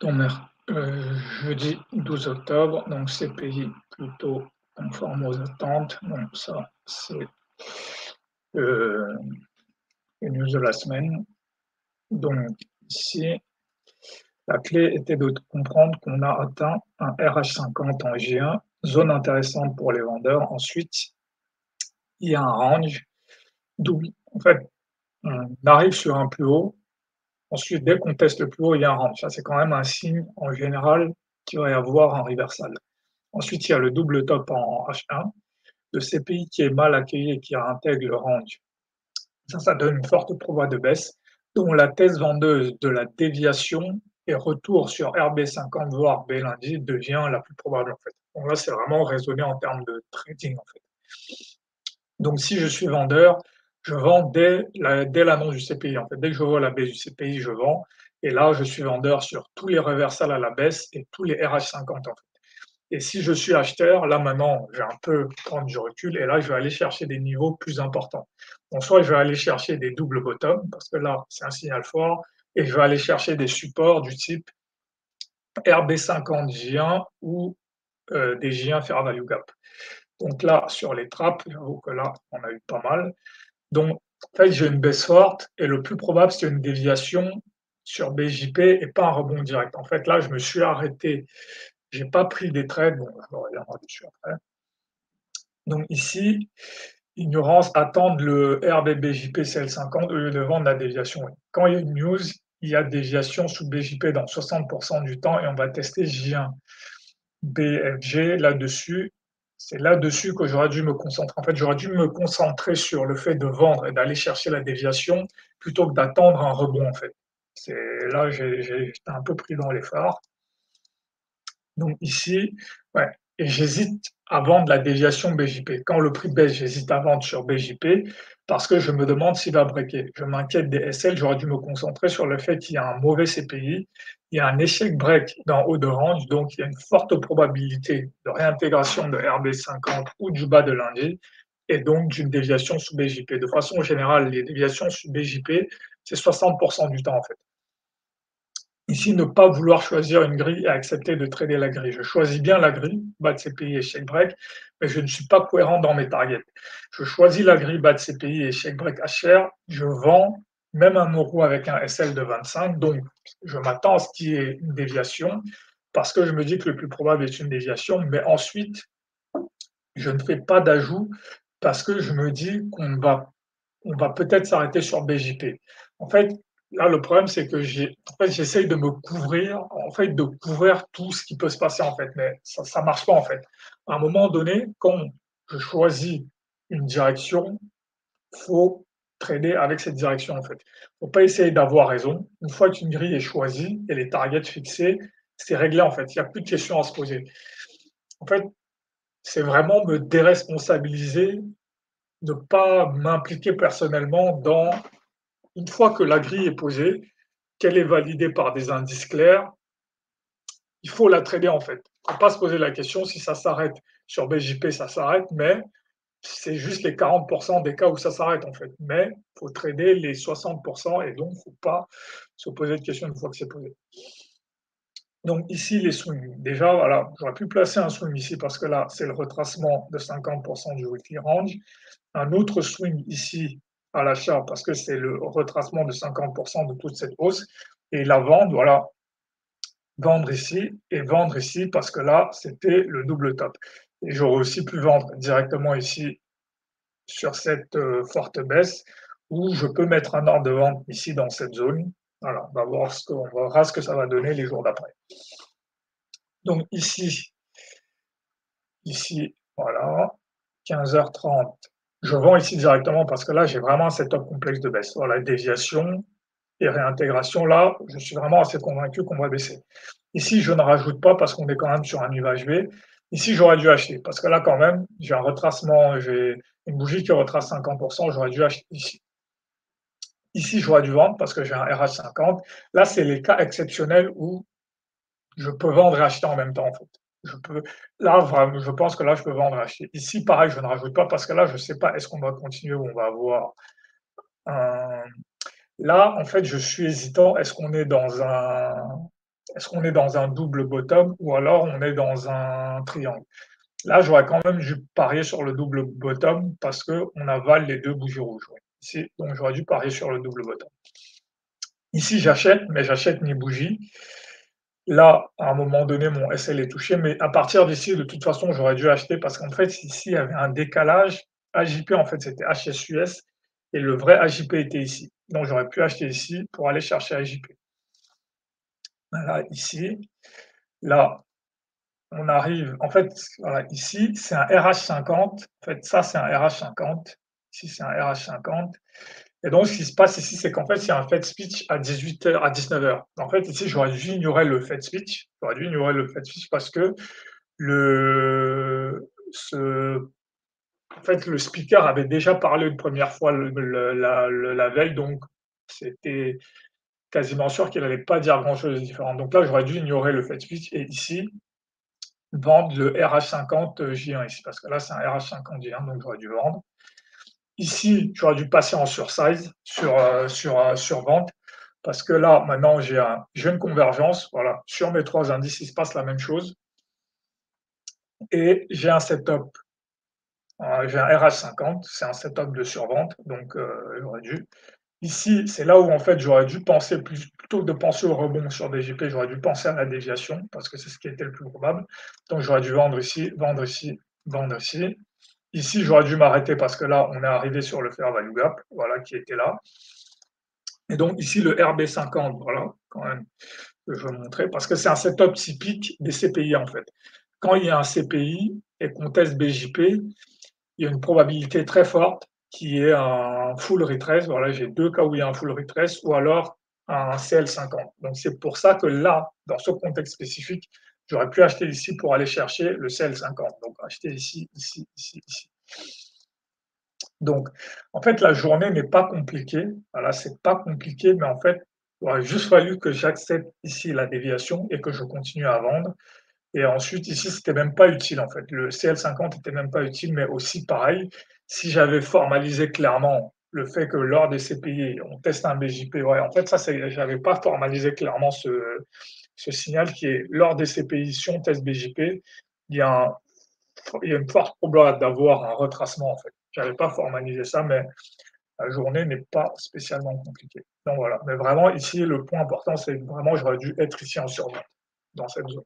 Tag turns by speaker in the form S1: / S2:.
S1: Donc jeudi 12 octobre, donc CPI plutôt conforme aux attentes, donc ça c'est, heu, les news de la semaine. Donc ici, la clé était de comprendre qu'on a atteint un RH50 en J1, zone intéressante pour les vendeurs. Ensuite, il y a un range d'où en fait, on arrive sur un plus haut. Ensuite, dès qu'on teste le plus haut, il y a un range. Ça, c'est quand même un signe en général qu'il va y avoir un reversal. Ensuite, il y a le double top en H1, le CPI qui est mal accueilli et qui intègre le range. Ça donne une forte proie de baisse, dont la thèse vendeuse de la déviation et retour sur RB50 voire B lundi devient la plus probable en fait. Donc là, c'est vraiment raisonné en termes de trading en fait. Donc si je suis vendeur, je vends dès l'annonce du CPI en fait. Dès que je vois la baisse du CPI, je vends. Et là, je suis vendeur sur tous les reversals à la baisse et tous les RH50 en fait. Et si je suis acheteur, là maintenant, je vais un peu prendre du recul et là, je vais aller chercher des niveaux plus importants. Donc, soit je vais aller chercher des doubles bottoms, parce que là, c'est un signal fort, et je vais aller chercher des supports du type RB50 J1 ou des J1 Fair Value Gap. Donc là, sur les trappes, j'avoue que là, on a eu pas mal. Donc, en fait, j'ai une baisse forte et le plus probable, c'est une déviation sur BJP et pas un rebond direct. En fait, là, je me suis arrêté. J'ai pas pris des trades. Bon, je reviendrai dessus après. Donc ici, ignorance, attendre le RBBJP CL50 au lieu de vendre la déviation. Quand il y a une news, il y a déviation sous BJP dans 60% du temps et on va tester J1 BFG là-dessus. C'est là-dessus que j'aurais dû me concentrer. En fait, j'aurais dû me concentrer sur le fait de vendre et d'aller chercher la déviation plutôt que d'attendre un rebond, en fait. C'est là, j'étais un peu pris dans les phares. Donc ici, ouais, et j'hésite à vendre la déviation BJP. Quand le prix baisse, j'hésite à vendre sur BJP parce que je me demande s'il va breaker. Je m'inquiète des SL, j'aurais dû me concentrer sur le fait qu'il y a un mauvais CPI, il y a un échec break dans haut de range, donc il y a une forte probabilité de réintégration de RB50 ou du bas de lundi, et donc d'une déviation sous BJP. De façon générale, les déviations sous BJP, c'est 60% du temps en fait. Ici, ne pas vouloir choisir une grille et accepter de trader la grille. Je choisis bien la grille, bas de CPI et check break, mais je ne suis pas cohérent dans mes targets. Je choisis la grille bas de CPI et check break HR, je vends même un euro avec un SL de 25, donc je m'attends à ce qu'il y ait une déviation, parce que je me dis que le plus probable est une déviation, mais ensuite, je ne fais pas d'ajout parce que je me dis on va peut-être s'arrêter sur BJP. En fait, là, le problème, c'est que j'essaye de me couvrir, en fait, de couvrir tout ce qui peut se passer, en fait, mais ça marche pas, en fait. À un moment donné, quand je choisis une direction, faut trader avec cette direction, en fait. Faut pas essayer d'avoir raison. Une fois qu'une grille est choisie et les targets fixés, c'est réglé, en fait. Il y a plus de questions à se poser. En fait, c'est vraiment me déresponsabiliser, ne pas m'impliquer personnellement dans une fois que la grille est posée, qu'elle est validée par des indices clairs, il faut la trader en fait. Il ne faut pas se poser la question si ça s'arrête sur BJP, ça s'arrête, mais c'est juste les 40% des cas où ça s'arrête en fait. Mais il faut trader les 60% et donc il ne faut pas se poser de questions une fois que c'est posé. Donc ici, les swings. Déjà, voilà, j'aurais pu placer un swing ici parce que là, c'est le retracement de 50% du weekly range. Un autre swing ici à l'achat parce que c'est le retracement de 50% de toute cette hausse. Et la vente, voilà, vendre ici et vendre ici parce que là, c'était le double top. Et j'aurais aussi pu vendre directement ici sur cette forte baisse où je peux mettre un ordre de vente ici dans cette zone. Voilà, on verra ce que ça va donner les jours d'après. Donc ici, voilà, 15h30. Je vends ici directement parce que là, j'ai vraiment un setup complexe de baisse. Voilà, déviation et réintégration, là, je suis vraiment assez convaincu qu'on va baisser. Ici, je ne rajoute pas parce qu'on est quand même sur un nuage V. Ici, j'aurais dû acheter parce que là, quand même, j'ai un retracement, j'ai une bougie qui retrace 50%, j'aurais dû acheter ici. Ici, j'aurais dû vendre parce que j'ai un RH50. Là, c'est les cas exceptionnels où je peux vendre et acheter en même temps, en fait. Je peux, là, vraiment, je pense que là, je peux vendre et acheter. Ici, pareil, je ne rajoute pas parce que là, je ne sais pas, est-ce qu'on va continuer ou on va avoir un. Là, en fait, je suis hésitant. Est-ce qu'on est dans un est-ce qu'on est dans un double bottom ou alors on est dans un triangle? Là, j'aurais quand même dû parier sur le double bottom parce qu'on avale les 2 bougies rouges, ouais, ici, donc j'aurais dû parier sur le double bottom. Ici, j'achète, mais j'achète mes bougies. Là, à un moment donné, mon SL est touché, mais à partir d'ici, de toute façon, j'aurais dû acheter parce qu'en fait, ici, il y avait un décalage. AJP, en fait, c'était HSUS et le vrai AJP était ici. Donc, j'aurais pu acheter ici pour aller chercher AJP. Voilà, ici, là, on arrive, en fait, voilà, ici, c'est un RH50. En fait, ça, c'est un RH50. Ici, c'est un RH50. Et donc, ce qui se passe ici, c'est qu'en fait, il y a un Fed speech à 18h, à 19h. En fait, ici, j'aurais dû ignorer le Fed speech. J'aurais dû ignorer le Fed speech parce que le, ce, en fait, le speaker avait déjà parlé une première fois la veille, donc c'était quasiment sûr qu'il n'allait pas dire grand-chose de différent. Donc là, j'aurais dû ignorer le Fed speech et ici, vendre le RH50 J1 ici, parce que là, c'est un RH50 J1, donc j'aurais dû vendre. Ici, j'aurais dû passer en sursize sur vente parce que là, maintenant, j'ai une convergence. Voilà, sur mes 3 indices, il se passe la même chose. Et j'ai un setup, j'ai un RH50, c'est un setup de survente, donc j'aurais dû. Ici, c'est là où en fait j'aurais dû penser plutôt que de penser au rebond sur des JP, j'aurais dû penser à la déviation parce que c'est ce qui était le plus probable. Donc j'aurais dû vendre ici, vendre ici, vendre ici. Ici, j'aurais dû m'arrêter parce que là, on est arrivé sur le fair value gap, voilà, qui était là. Et donc ici, le RB50, voilà, quand même, que je veux montrer, parce que c'est un setup typique des CPI, en fait. Quand il y a un CPI et qu'on teste BJP, il y a une probabilité très forte qu'il y ait un full retrace. Voilà, j'ai 2 cas où il y a un full retrace, ou alors un CL50. Donc c'est pour ça que là, dans ce contexte spécifique, j'aurais pu acheter ici pour aller chercher le CL50. Donc acheter ici, ici, ici, ici. Donc, en fait, la journée n'est pas compliquée. Voilà, c'est pas compliqué, mais en fait, il aurait juste fallu que j'accepte ici la déviation et que je continue à vendre. Et ensuite, ici, c'était même pas utile, en fait. Le CL50 était même pas utile, mais aussi pareil, si j'avais formalisé clairement le fait que lors des CPI, on teste un BJP, ouais, en fait, ça, j'avais pas formalisé clairement ce signal qui est lors des CPI, si on teste BJP, il y a un il y a une forte probabilité d'avoir un retracement en fait. Je n'avais pas formalisé ça, mais la journée n'est pas spécialement compliquée. Donc voilà. Mais vraiment, ici, le point important, c'est que vraiment, j'aurais dû être ici en survente, dans cette zone.